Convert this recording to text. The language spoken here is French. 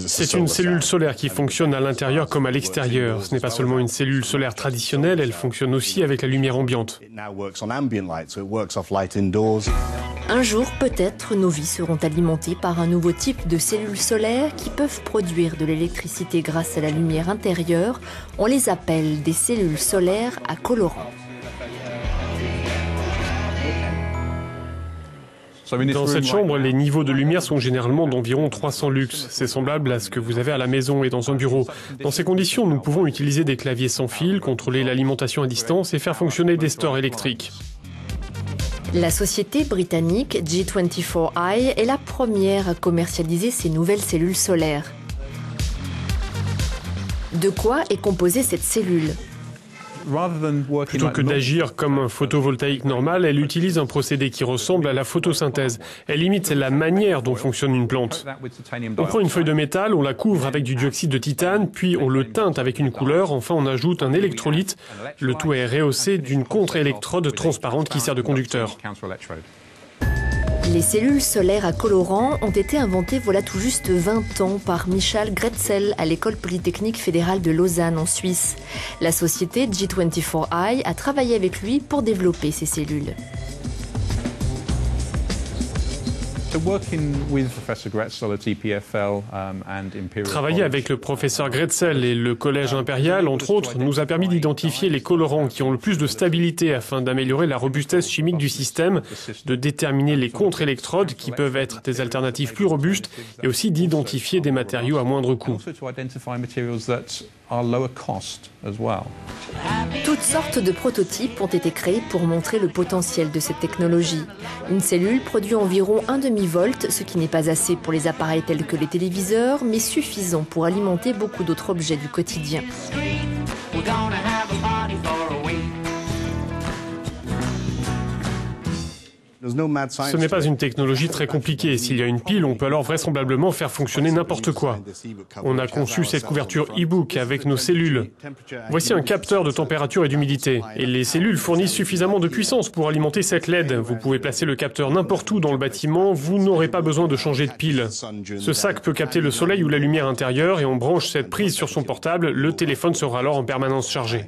C'est une cellule solaire qui fonctionne à l'intérieur comme à l'extérieur. Ce n'est pas seulement une cellule solaire traditionnelle, elle fonctionne aussi avec la lumière ambiante. Un jour, peut-être, nos vies seront alimentées par un nouveau type de cellules solaires qui peuvent produire de l'électricité grâce à la lumière intérieure. On les appelle des cellules solaires à colorant. Dans cette chambre, les niveaux de lumière sont généralement d'environ 300 lux. C'est semblable à ce que vous avez à la maison et dans un bureau. Dans ces conditions, nous pouvons utiliser des claviers sans fil, contrôler l'alimentation à distance et faire fonctionner des stores électriques. La société britannique G24i est la première à commercialiser ces nouvelles cellules solaires. De quoi est composée cette cellule ? Plutôt que d'agir comme un photovoltaïque normal, elle utilise un procédé qui ressemble à la photosynthèse. Elle imite la manière dont fonctionne une plante. On prend une feuille de métal, on la couvre avec du dioxyde de titane, puis on le teinte avec une couleur, enfin on ajoute un électrolyte. Le tout est rehaussé d'une contre-électrode transparente qui sert de conducteur. Les cellules solaires à colorant ont été inventées voilà tout juste 20 ans par Michal Grätzel à l'École polytechnique fédérale de Lausanne en Suisse. La société G24i a travaillé avec lui pour développer ces cellules. Travailler avec le professeur Grätzel et le Collège impérial, entre autres, nous a permis d'identifier les colorants qui ont le plus de stabilité afin d'améliorer la robustesse chimique du système, de déterminer les contre-électrodes qui peuvent être des alternatives plus robustes et aussi d'identifier des matériaux à moindre coût. Toutes sortes de prototypes ont été créés pour montrer le potentiel de cette technologie. Une cellule produit environ 1 demi-volt, ce qui n'est pas assez pour les appareils tels que les téléviseurs, mais suffisant pour alimenter beaucoup d'autres objets du quotidien. Ce n'est pas une technologie très compliquée. S'il y a une pile, on peut alors vraisemblablement faire fonctionner n'importe quoi. On a conçu cette couverture e-book avec nos cellules. Voici un capteur de température et d'humidité. Et les cellules fournissent suffisamment de puissance pour alimenter cette LED. Vous pouvez placer le capteur n'importe où dans le bâtiment, vous n'aurez pas besoin de changer de pile. Ce sac peut capter le soleil ou la lumière intérieure et on branche cette prise sur son portable, le téléphone sera alors en permanence chargé.